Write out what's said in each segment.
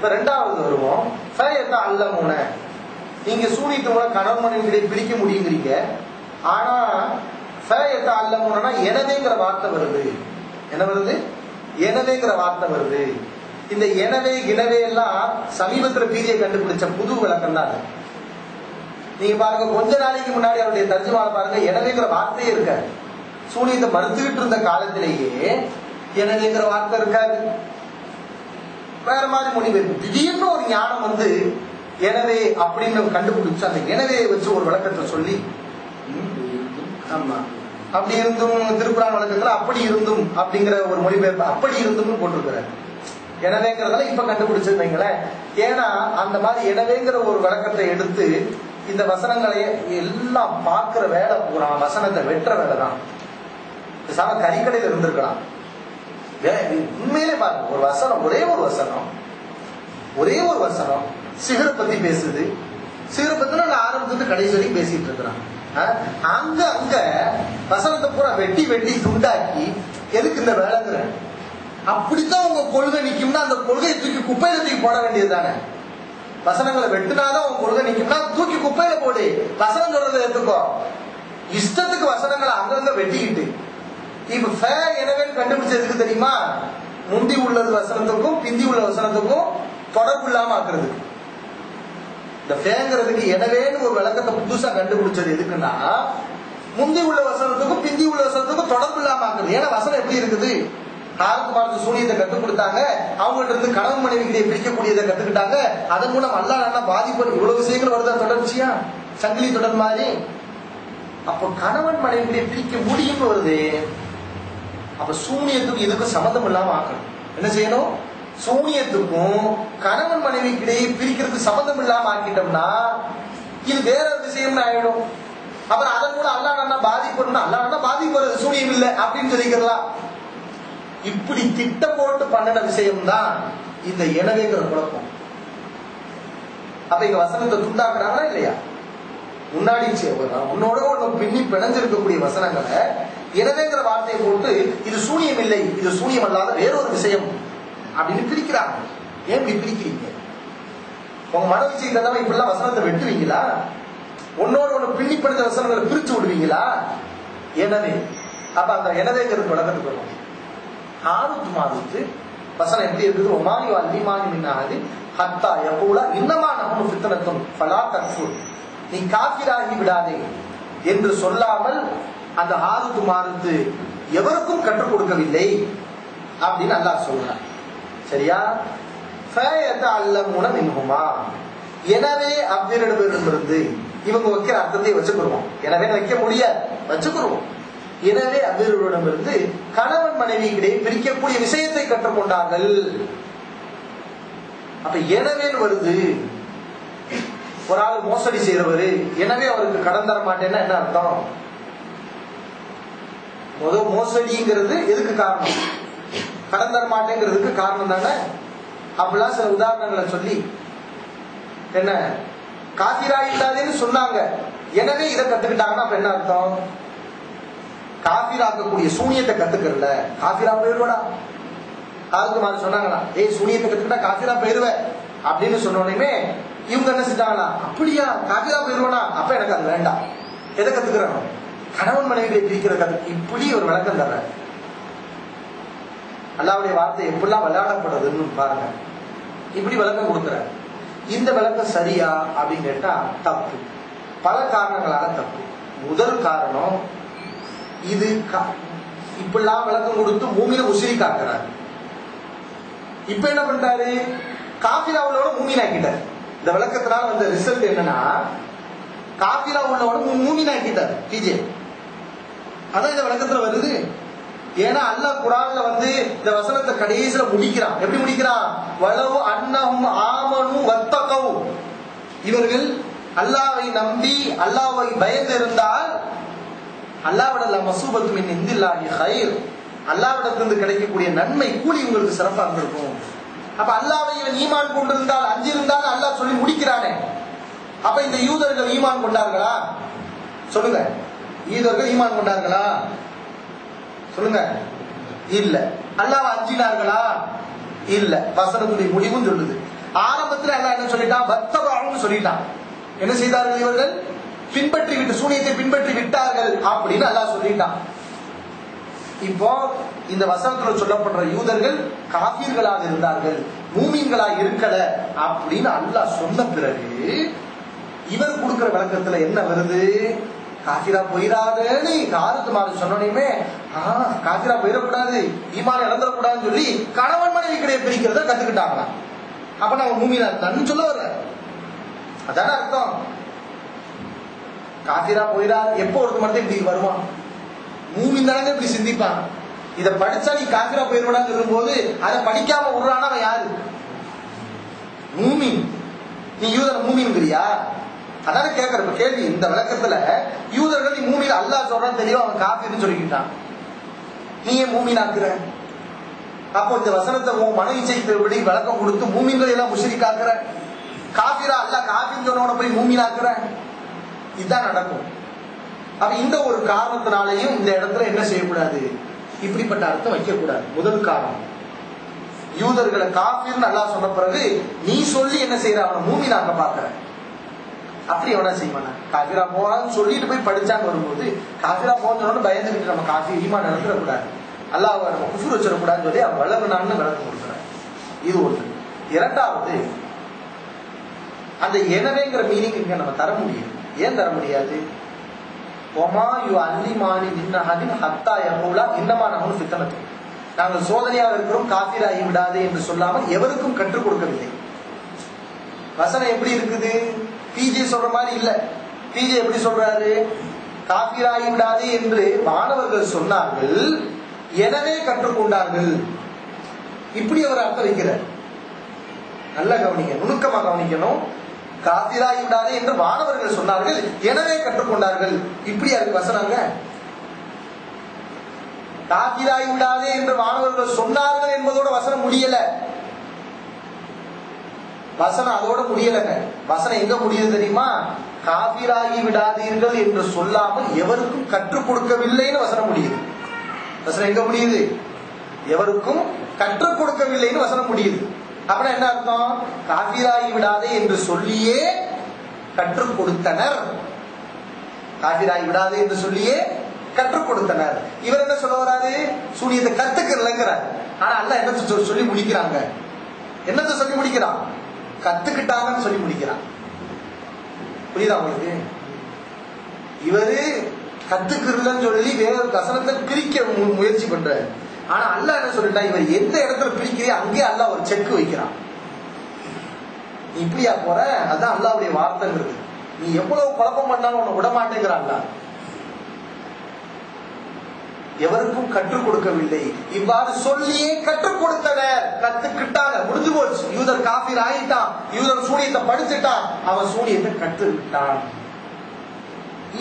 இப்ப ரெண்டாவது வருவோம். அல்லமூன, நீங்க சூனியத்து மூலம் கணவன் மனைவிகளை பிரிக்க முடியுங்கிறீங்க. ஆனா அல்லமூனா எனவேங்கிற வார்த்தை வருது. என்ன வருது? எனவேங்கிற வார்த்தை வருது. இந்த எனவே கிணவே எல்லாம் சமீபத்துல பீதியை கண்டுபிடிச்ச புது விளக்கம் தான். நீங்க பாருங்க, கொஞ்ச நாளைக்கு முன்னாடி அவருடைய தர்ஜுமால பாருங்க, எனவேங்கிற வார்த்தையே இருக்க. சூனியத்தை மறுத்துக்கிட்டு இருந்த காலத்திலேயே எனவேங்கிற வார்த்தை இருக்காது, வேற மாதிரி மொழிபெயர்ப்பு. திடீர்னு ஒரு ஞானம் வந்து எனவே அப்படின்னு கண்டுபிடிச்சு அந்த எனவே வச்சு ஒரு விளக்கத்தை சொல்லி, ஆமா அப்படி இருந்தும் திருக்குறான் வழக்கத்துல அப்படி இருந்தும் அப்படிங்கிற ஒரு மொழிபெயர்ப்பு அப்படி இருந்தும் போட்டிருக்கிறார். எனவேங்கிறதால இப்ப கண்டுபிடிச்சிருந்தீங்களேன். ஏன்னா அந்த மாதிரி எனவேங்கிற ஒரு விளக்கத்தை எடுத்து இந்த வசனங்களை எல்லாம் பார்க்கிற வேலை பூரா வசனத்தை வெற்ற வேலை தான். கறிக்கடையில் இருந்திருக்கலாம். உண்மையிலே பாருங்க, ஒரு வசனம், ஒரே ஒரு வசனம் சிகரை பத்தி பேசுது. சிகரை பத்தி நான் ஆரம்பத்துக்கு கடைசி வரைக்கும் பேசிட்டு இருக்கிறான். அங்க வசனத்தை பூரா வெட்டி துண்டாக்கி எதுக்கு இந்த வேலைங்கிற? அப்படித்தான் உங்க கொள்கை நிக்கும்னா அந்த கொள்கையை தூக்கி குப்பையில தூக்கி போட வேண்டியது தானே. வசனங்களை வெட்டினாதான் உங்க கொள்கை நிக்கும்னா தூக்கி குப்பையில போடு. வசனம் சொல்றதை எடுத்துக்கோ. இஷ்டத்துக்கு வசனங்களை அங்கங்க வெட்டிக்கிட்டு இப்ப எனவே கண்டுபிடிச்சதுக்கு தெரியுமா? முந்தி உள்ளது வசனத்துக்கும் பிந்தி உள்ள வசனத்துக்கும் தொடர்பு இல்லாம ஆக்குறது. இந்த ஃபேங்கிறதுக்கு எனவேன்னு ஒரு விளக்கத்தை புதுசா கண்டுபிடிச்சது எதுக்குன்னா, முந்தி உள்ள வசனத்துக்கும் பிந்தி உள்ள வசனத்துக்கும் தொடர்பு இல்லாம ஆக்குறது. ஏன்னா வசனம் எப்படி இருக்குது? ஆறுக்கு சூனியத்தை கற்றுக் கொடுத்தாங்க, அவங்கள்ட்ட இருந்து கணவன் மனைவிகளை பிரிக்கக்கூடியதை கத்துக்கிட்டாங்க. அதன் மூலம் நல்லா பாதிப்பு. இவ்வளவு விஷயங்கள் வருதா தொடர்ச்சியா, சங்கிலி தொடர் மாதிரி. அப்போ கணவன் மனைவிகளை பிரிக்க முடியும் வருது. அப்ப சூனியத்துக்கும் இதுக்கும் சம்மந்தம் இல்லாம ஆக்கணும். என்ன செய்யணும்? சூனியத்துக்கும் கணவன் மனைவிக்கிடையே பிரிக்கிறதுக்கு சம்மந்தம் இல்லாம ஆக்கிட்டோம்னா இது வேற விஷயம்னு ஆயிடும். அப்புறம் அதன் மூலம் அல்லா பாதிப்பு, அல்லா பாதிப்பு வருது, சூனியம் இல்லை அப்படின்னு சொல்லிக்கலாம். இப்படி திட்டம் போட்டு பண்ணின விஷயம்தான் இந்த எனவேங்கிற குழப்பம். அப்ப இங்க வசனத்தை துண்டாக்குறாங்களா இல்லையா? முன்னாடி உன்னோட ஒண்ணு பின்னி பிணைஞ்சிருக்கக்கூடிய வசனங்களை எனவேங்கிற வார்த்தையை போட்டு இது சூனியம் இல்லை, இது சூனியம் அல்லாத வேறொரு விஷயம் அப்படின்னு பிரிக்கிறாங்க. ஏன் இப்படி பிரிக்கிறீங்க? உங்க மன விஷயத்தான் இப்படிலாம் வசனத்தை வெட்டுவீங்களா? ஒன்னோட ஒண்ணு பின்னி பிணைஞ்ச வசனங்களை பிரிச்சு விடுவீங்களா? எனவே அப்ப அந்த எனவேங்கிறது வழக்கத்துக்கு வரும். ஆறுத்து வசனம் எப்படி இருக்குது? ஒமானி அல்லிமானி மின்னாது ஹத்தா எப்பூலா இன்னமா நம்ம பித்தனத்தும் பலா தற்று, நீ காபிராகி விடாதே என்று சொல்லாமல் அந்த ஆறுத்து மாறுத்து எவருக்கும் கற்றுக் கொடுக்கவில்லை அப்படின்னு அல்லாஹ் சொல்றார். சரியா? அல்லமுன மின்ஹுமா, எனவே அவ்விரண்டிலிருந்து இவங்க வைக்கிற அர்த்தத்தை வச்சுக்கிறோம். எனவே வைக்க முடியாது, வச்சுக்கிறோம். எனவே அவ்விரண்டிலிருந்து கணவன் மனைவியிடையே பிரிக்கக்கூடிய விஷயத்தை கற்றுக்கொண்டார்கள். அப்ப எனவே வருது. ஒரு ஆள் மோசடி செய்யறவரு, எனவே அவருக்கு கடன் தர மாட்டேன்னா என்ன அர்த்தம்? முதல் மோசடிங்கிறது எதுக்கு காரணம்? கடன் தர மாட்டேங்கிறதுக்கு காரணம் தானே. அப்படிலாம் சில உதாரணங்களை சொல்லி என்ன காபிரா இல்லாதேன்னு சொன்னாங்க, எனவே இதை கத்துக்கிட்டாங்கன்னா அப்ப என்ன அர்த்தம்? காபிராக்கக்கூடிய சூனியத்தை கத்துக்கல, காபிரா போயிடுவடா. அதுக்கு மாதிரி சொன்னாங்களா, ஏய் சூனியத்தை கத்துக்கிட்டா காபிரா போயிடுவ அப்படின்னு சொன்னோடனே இவங்க என்ன செஞ்சாங்களா, அப்படியா காபிரா போயிடுவனா, அப்ப எனக்கு அது வேண்டாம். எதை கத்துக்கிறாங்க? கணவன் மனைவியை பிரிக்கிற கத்து. இப்படி ஒரு விளக்கம் தர்ற. அல்லாஹ்வுடைய வார்த்தை எப்படிலாம் விளையாடப்படுறதுன்னு பாருங்க. இப்படி விளக்கம் கொடுக்குற. இந்த விளக்கம் சரியா அப்படின்னு கேட்டா தப்பு. பல காரணங்களால தப்பு. முதல் காரணம், இது இப்படிலாம் விளக்கம் கொடுத்து மூமியில உசிரி காட்டுறாரு. இப்ப என்ன பண்றாரு? காபிரா உள்ளவன மூமின் ஆக்கிட்டார். இந்த விளக்கத்தினால வந்த ரிசல்ட் என்னன்னா, காபிரா உள்ளவன மூமின் ஆக்கிட்டார் பிஜே. அதான் இந்த விளக்கத்துல வருது. ஏன்னா அல்லாஹ் குர்ஆன்ல இந்த வசனத்தை கடைசியில முடிக்கிறான். எப்படி முடிக்கிறான்? வலவு அன்னஹும் ஆமனு வத்தகவு, இவர்கள் அல்லாஹ்வை நம்பி அல்லாஹ்வை பயந்து இருந்தால் அல்லாஹ்விட மசூபத்து மின் இந்தில்லாஹி கைர், அல்லாஹ்விடத்திலிருந்து கிடைக்கக்கூடிய நன்மை கூலி உங்களுக்கு சிறப்பாக இருந்திருக்கும். அப்ப அல்லாஹ்வை இவன் ஈமான் கொண்டிருந்தால் அஞ்சிருந்தால் அல்லாஹ் சொல்லி முடிக்கிறானே. அப்ப இந்த யூதர்கள் ஈமான் கொண்டார்களா? சொல்லுங்க. யூதர்கள் ஈமான் கொண்டார்களா? சொல்லுங்க. இல்ல. அல்லாஹ் அஞ்சினார்களா? இல்ல. வசனத்துடைய முடிவும் சொல்லுது. ஆரம்பத்தில் அல்லாஹ் என்ன சொல்லிட்டான்? வத்தபான்னு சொல்லிட்டான். என்ன செய்தார்கள் இவர்கள்? பின்பற்றி விட்டு, சூனியத்தை பின்பற்றி விட்டார்கள் அப்படின்னு அல்லாஹ் சொல்லிட்டான். இப்போ இந்த வசனத்துல சொல்லப்படுற யூதர்கள் காபீர்களாக இருந்தார்கள், மூமீன்களா இருக்கல அப்படின்னு அல்லாஹ் சொன்ன பிறகு இவர் கொடுக்கிற விளக்கத்துல என்ன வருது? காஃபிரா போயிடாதுன்னு காருக்கு மாறி சொன்னோடையுமே காஃபிரா போயிடக்கூடாது, ஈமான் இழந்துடக்கூடாதுன்னு சொல்லி கணவன் மனைவி கிடையே பிரிக்கிறத கத்துக்கிட்டாங்களா? அப்ப நம்ம மூமினா இருந்தான்னு சொல்ல வர்ற, அதான அர்த்தம். காஃபிரா போயிடாது எப்போ ஒருத்த மட்டும் இப்படி வருவான்? மூமின் தானே இப்படி சிந்திப்பான். இதை படிச்சா நீ காஃபிரா போயிடுவான்னு சொல்லும் போது அதை படிக்காம விடுறானா அவன் யாரு? மூமின். நீ யூதர் மூமின்கிறியா? அதான கேட்கற கேள்வி. இந்த விளக்கத்துல யூதர்கள் நீ மூமின் அல்லாஹ் சொல்றான்னு தெரியும், அவன் காஃபிர்னு சொல்லிக்கிட்டான். நீ ஏன் மூமின் ஆக்குற? அப்போ இந்த வசனத்தை உன் மன இச்சைப்படி விளக்கம் கொடுத்து மூமின்களை எல்லாம் முஷ்ரிக் ஆக்குற, காஃபிரா அல்லாஹ் காஃபிர்னு சொன்னவன போய் மூமின் ஆக்குற. இதுதான் நடக்கும். அப்ப இந்த ஒரு காரணத்தினாலையும் இந்த இடத்துல என்ன செய்யக்கூடாது? இப்படிப்பட்ட அர்த்தம் வைக்க கூடாது. முதல் காரணம், யூதர்களை காஃபிர்னு அல்லாஹ் சொன்ன பிறகு நீ சொல்லி என்ன செய்யற? அவனை மூமினாக்க பாக்குற. அப்படி எவனா செய்வானா? காஃபிரா போறான்னு சொல்லிட்டு போய் படிச்சான்னு வரும்போது காஃபிரா போன்னு பயந்துக்கிட்டு நம்ம காஃபி ஈமான் நடத்திடக்கூடாது, அல்லாஹ் நம்ம குஃப்ர் வச்சிடக்கூடாதுன்னு சொல்லி அவன் வளர்னான்னு விளக்கம் கொடுக்குறான். இது ஒன்று. இரண்டாவது, அந்த எனவேங்கிற மீனிங் இங்க நம்ம தர முடியும். ஏன் தர முடியாது? நாங்கள் சோதனையாக இருக்கிறோம், காஃபிராகி விடாதே என்று சொல்லாமல் எவருக்கும் கற்றுக் கொடுக்கவில்லை. வசனம் எப்படி இருக்குது? பிஜே சொல்ற மாதிரி இல்ல. பிஜே எப்படி சொல்றாரு? காஃபிராகி விடாதே என்று மாணவர்கள் சொன்னார்கள், எனவே கற்றுக்கொண்டார்கள். இப்படி அவர் அர்த்தம் வைக்கிறார். நல்லா கவனிங்க, நுணுக்கமா கவனிக்கணும். காஃபிராகி விடாதே என்று மாணவர்கள் சொன்னார்கள், எனவே கற்றுக்கொண்டார்கள். இப்படி அதுக்கு வசனங்க. காஃபிராகி விடாதே என்று மாணவர்கள் சொன்னார்கள் என்பதோட வசனம் முடியல. வசனம் அதோட முடியலங்க. வசனம் எங்க முடியுது தெரியுமா? காஃபிராகி விடாதீர்கள் என்று சொல்லாமல் எவருக்கும் கற்றுக் கொடுக்கவில்லைன்னு வசனம் முடியுது. வசனம் எங்க முடியுது? எவருக்கும் கற்றுக் கொடுக்கவில்லைன்னு வசனம் முடியுது. அப்படின்னா என்ன அர்த்தம்? காஃபிராகி விடாதே என்று சொல்லியே கற்றுக் கொடுத்தனர். காஃபிராகி விடாதே என்று சொல்லியே கற்றுக் கொடுத்தனர். இவர் என்ன சொல்ல வராது? சூனியத்தை கத்துக்கலங்கிறார். ஆனா அல்லாஹ் என்ன சொல்லி முடிக்கிறாங்க? என்னத்தை சொல்லி முடிக்கிறான்? கத்துக்கிட்டாங்கன்னு சொல்லி முடிக்கிறான். புரியுதா உங்களுக்கு? இவரு கத்துக்கிறதுன்னு சொல்லி வேற வசனத்தை பிரிக்க முயற்சி பண்ற. ஆனா அல்லாஹ் என்ன சொல்லிட்டா? இவர் எந்த இடத்துல பிரிக்கிறே அங்கேயே அல்லாஹ் ஒரு செக் வைக்கிறான். நீ இப்படியா போற? அதான் அல்லாஹ்வுடைய வார்த்தைங்கிறது. நீ எவ்வளவு குழப்பம் பண்ணாலும் உன்னை விட மாட்டேங்கிறான். எவருக்கும் கற்றுக் கொடுக்கவில்லை, இவ்வாறு சொல்லியே கற்றுக் கொடுத்தனர். கத்துக்கிட்டாங்க, முடிஞ்சு போச்சு. யூதர் காஃபிர் ஆயிட்டான், யூதர் சூனியத்தை படிச்சுட்டான், அவன் சூனியத்தை கற்றுக்கிட்டான்.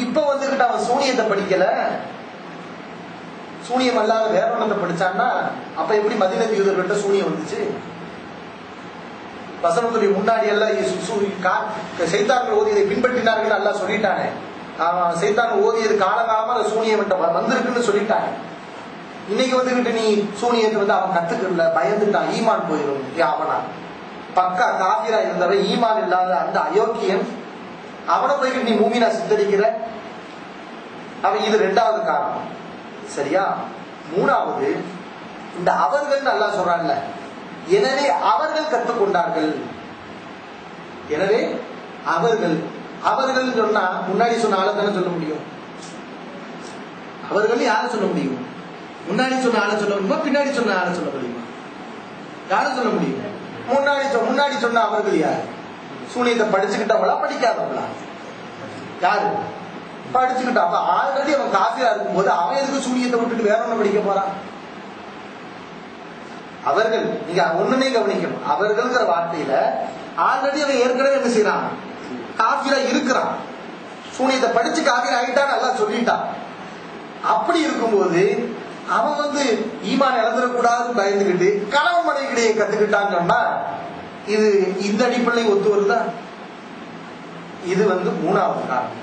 இப்ப வந்துகிட்ட அவன் சூனியத்தை படிக்கல, சூனியம் அல்லாத வேற ஒன்றத்தை படிச்சான்னா அப்ப எப்படி மதீனத்து யூதர்கிட்ட சூனியம் வந்துச்சு? வசனத்துடைய முன்னாடி எல்லாம் சைத்தான்கள் ஓதியதை பின்பற்றினார்கள் அல்லாஹ் சொல்லிட்டானே. அவன் சைத்தான் ஓதியது காலகாலமா சூனியம் வந்திருக்குன்னு சொல்லிட்டாங்க. இன்னைக்கு வந்துகிட்டு நீ சூனியத்தை வந்து அவன் கத்துக்கல, பயந்துட்டான், ஈமான் போயிடும். அவனா பக்கா காஃபிரா இருந்தவன், ஈமான் இல்லாத அந்த அயோக்கியன், அவனை போய்கிட்டு நீ மூமினா சித்தரிக்கிற. அவன் இது ரெண்டாவது காரணம். சரியா? மூணாவது, இந்த அவர்கள் அல்லாஹ் சொல்றான்ல, எனவே அவர்கள் கற்றுக்கொண்டார்கள். எனவே அவர்கள் அவர்கள் சொன்னா முன்னாடி சொன்ன ஆளை தானே சொல்ல முடியும். அவர்கள் யாரை சொல்ல முடியும்? முன்னாடி சொன்ன ஆளை சொல்ல முடியுமா, பின்னாடி சொன்ன ஆளை சொல்ல முடியுமா? யாரை சொல்ல முடியும்? முன்னாடி சொன்ன அவர்கள் யாரு? சூனியத்தை படிச்சுக்கிட்டவங்களா படிக்காதவங்களா? யாரு படிச்சுக்கிட்டான்? ஆல்ரெடி அவன் காஃபியா இருக்கும் போது அவன் எதுக்கு சூனியத்தை விட்டுட்டு வேற ஒண்ணு படிக்க போறான்? அவர்கள், நீங்க ஒண்ணுனே கவனிக்கணும். அவர்கள்ங்கிற வார்த்தையில ஆல்ரெடி அவன் ஏற்கனவே என்ன செய்யறான்? காஃபிரா இருக்கிறான். சூனியத்தை படிச்சு காஃபிரா ஆகிட்டான், நல்லா சொல்லிட்டான். அப்படி இருக்கும்போது அவன் வந்து ஈமான் இழந்துடக்கூடாதுன்னு பயந்துகிட்டு கணவன் மனைவிடையே கத்துக்கிட்டான்னு சொன்னா இது இந்த அடிப்படையை ஒத்து வருதா? இது வந்து மூணாவது காரணம்.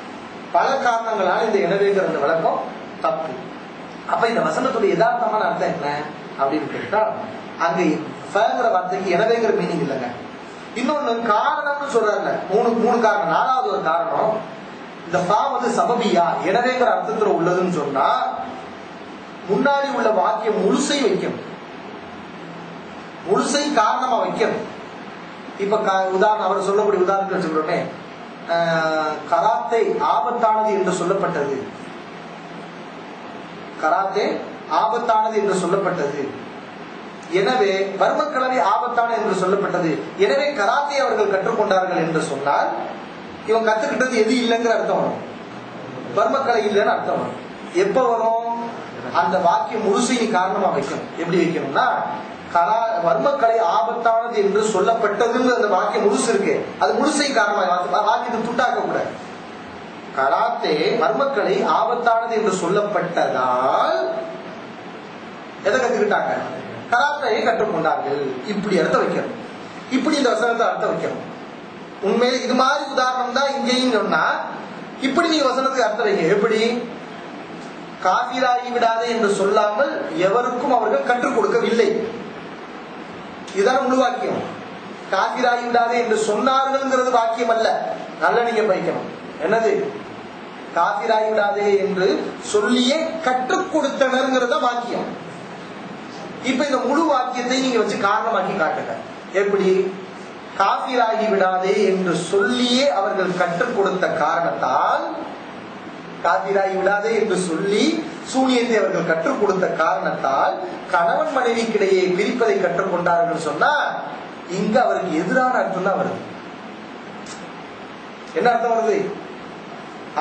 பல காரணங்களால இந்த எனவேங்கிற அந்த விளக்கம் தப்பு. அப்ப இந்த வசனத்துடைய யதார்த்தமான அர்த்தம் என்ன அப்படின்னு கேட்டா, அங்க ஃபங்கிற வார்த்தைக்கு எனவேங்கிற மீனிங் இல்லைங்க. இன்னொன்னு காரணம்னு சொல்றாங்க. மூணு காரணம். நாலாவது ஒரு காரணம், இந்த பா சபபியா எனவேங்கிற அர்த்தத்துல உள்ளதுன்னு சொன்னா முன்னாடி உள்ள வாக்கியம் முழுசை வைக்கணும், முழுசை காரணமா வைக்கணும். இப்ப உதாரணம் அவர் சொல்லக்கூடிய உதாரணத்தை சொல்றோமே, கராத்தே ஆபத்தானது என்று சொல்லப்பட்டது, கராத்தே ஆபத்தானது என்று சொல்லப்பட்டது, எனவே வர்மக்கலை ஆபத்தானது என்று சொல்லப்பட்டது, எனவே கராத்தே அவர்கள் கற்றுக்கொண்டார்கள் என்று சொன்னால் இவன் கத்துக்கிட்டது எது இல்லைங்கிற அர்த்தம் வரும், வர்மக்கலை இல்லைன்னு அர்த்தம் வரும். எப்ப வரும்? அந்த வாக்கியம் முழுசை நீ காரணமா வைக்கணும். எப்படி வைக்கணும்னா, வர்மக்கலை ஆபத்தானது என்று சொல்லப்பட்டதுன்னு அந்த வாக்கியம் முழுசு இருக்கு, அது முழுசை காரணமாக வாக்கியத்தை துண்டாக்க கூடாது. கராத்தே வர்மக்கலை ஆபத்தானது என்று சொல்லப்பட்டதால் எதை கத்துக்கிட்டாங்க? கராத்தையை கற்றுக்கொண்டார்கள். இப்படி அர்த்தம் வைக்கணும், இப்படி இந்த வசனத்தை அர்த்தம் வைக்கணும். உண்மையில இது மாதிரி உதாரணம் தான் இங்கேயும் சொன்னா, இப்படி நீங்க வசனத்துக்கு அர்த்தம் வைங்க. எப்படி? காபிராகி விடாதே என்று சொல்லாமல் எவருக்கும் அவர்கள் கற்றுக் கொடுக்கவில்லை. இதுதான் முழு வாக்கியம். காபிராகி விடாதே என்று சொன்னார்கள் வாக்கியம் அல்ல, நல்ல நீங்க வைக்கணும். என்னது? காபிராகி விடாதே என்று சொல்லியே கற்றுக் கொடுத்தனர் வாக்கியம். இப்ப இந்த முழு வாக்கியத்தை நீங்க வச்சு காரணமாக்கி காட்டுங்க. எப்படி? காபிராகி விடாதே என்று சொல்லியே அவர்கள் கற்றுக் கொடுத்த காரணத்தால், காபிராகி விடாதே என்று சொல்லி சூனியத்தை அவர்கள் கற்றுக் கொடுத்த காரணத்தால் கணவன் மனைவிக்கிடையே பிரிப்பதை கற்றுக்கொண்டார்கள் சொன்னா, இங்க அவருக்கு எதிரான அர்த்தம் தான் வருது. என்ன அர்த்தம் வருது?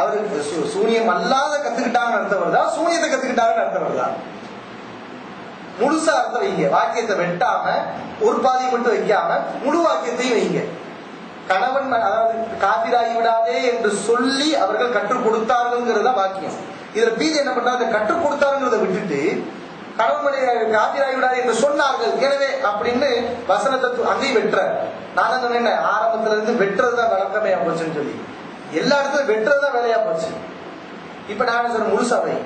அவருக்கு சூனியம் அல்லாத கத்துக்கிட்டாங்கன்னு அர்த்தம் வருதா, சூனியத்தை கத்துக்கிட்டாங்கன்னு அர்த்தம் வருதா? முழுசா அர்த்தம் வைங்க. வாக்கியத்தை வெட்டாம ஒரு பாதி மட்டும் வைக்காம முழு வாக்கியத்தையும் வைங்க. கணவன் அதாவது காபிராகி விடாதே என்று சொல்லி அவர்கள் கற்றுக் கொடுத்தார்கள் வாக்கியம். இதுல பீதி என்ன பண்றாங்க? கற்றுக் கொடுத்தாருங்கிறத விட்டுட்டு கணவன் மனைவி காபிராகி விடாதே என்று சொன்னார்கள் எனவே அப்படின்னு வசனத்தை அங்கேயும் வெட்டுற. நான் சொன்ன ஆரம்பத்துல இருந்து வெட்டுறதுதான் வழக்கமையா போச்சுன்னு சொல்லி எல்லா இடத்துலயும் வெட்டுறதுதான் வேலையா போச்சு. இப்ப நான் சொன்ன முழுசாவை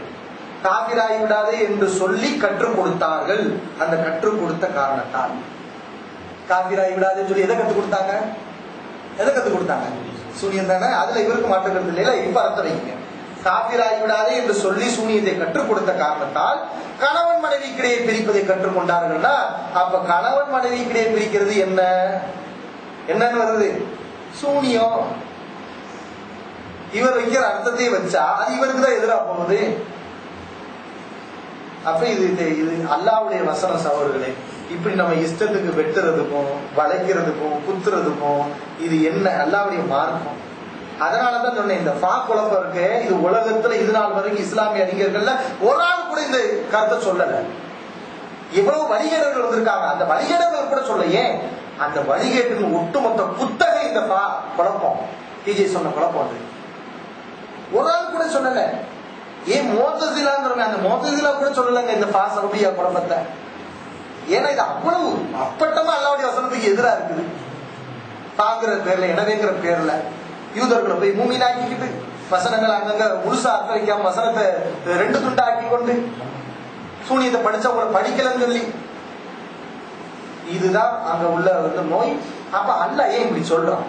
காபிராகி விடாதே என்று சொல்லி கற்றுக் கொடுத்தார்கள். அந்த கற்றுக் கொடுத்த காரணத்தால் காபிராகி விடாதேன்னு சொல்லி எதை கற்றுக் கொடுத்தாங்க? எதை கற்றுக் கொடுத்தாங்க? சூனியம் தானே. அதுல இவருக்கு மாற்றுக்கிறது இல்லையா? இப்ப அர்த்தம் வைங்க. காபிராகி விடாதே என்று சொல்லி சூனியத்தை கற்றுக் கொடுத்த காரணத்தால் கணவன் மனைவிக்கிடையே பிரிப்பதை கற்றுக்கொண்டார்கள்னா, அப்ப கணவன் மனைவிக்கிடையே பிரிக்கிறது என்ன? என்னன்னு வருது? சூனியம். இவர் வைக்கிற அர்த்தத்தை வச்சா அது இவருக்கு தான் எதிராக போகுது. அப்ப இது அல்லாஹ்வுடைய வசன சகோதரர்களே. இப்படி நம்ம இஷ்டத்துக்கு வெட்டுறதுக்கும் வளைக்கிறதுக்கும் குத்துறதுக்கும் இது என்ன அல்லாஹ்வுடைய மார்க்கம். அதனாலதான் சொன்னேன், இந்த ஃபா குழப்பம் இருக்கு. இது உலகத்துல இது நாள் வரைக்கும் இஸ்லாமிய அறிஞர்கள்ல ஒரு ஆள் கூட இந்த கருத்தை சொல்லல. இவ்வளவு வழிகேடர்கள் வந்திருக்காங்க, அந்த வழிகேடர்கள் கூட சொல்ல. ஏன்? அந்த வழிகேட்டின் ஒட்டுமொத்த புத்தகை இந்த ஃபா குழப்பம். டிஜே சொன்ன குழப்பம் அது ஒரு ஆள் கூட சொல்லல. ஏன் மோத்தசிலாங்கிறோமே, அந்த மோத்தசிலா கூட சொல்லலங்க இந்த ஃபா சபபியா குழப்பத்தை. ஏன்னா இது அவ்வளவு அப்பட்டமா அல்லாஹ்வுடைய வசனத்துக்கு எதிரா இருக்குது. பாக்குற பேர்ல எனவேங்கிற பேர்ல யூதர்களை போய் மூமினாக்கிக்கிட்டு வசனங்களை அங்கங்க முழுசா அர்த்தம் வைக்காம வசனத்தை 2 துண்டா ஆக்கி கொண்டு சூனியத்தை படிச்சவங்களை படிக்கலன்னு சொல்லி, இதுதான் அங்க உள்ள நோய். அப்ப அல்லாஹ் ஏன் இப்படி சொல்றான்?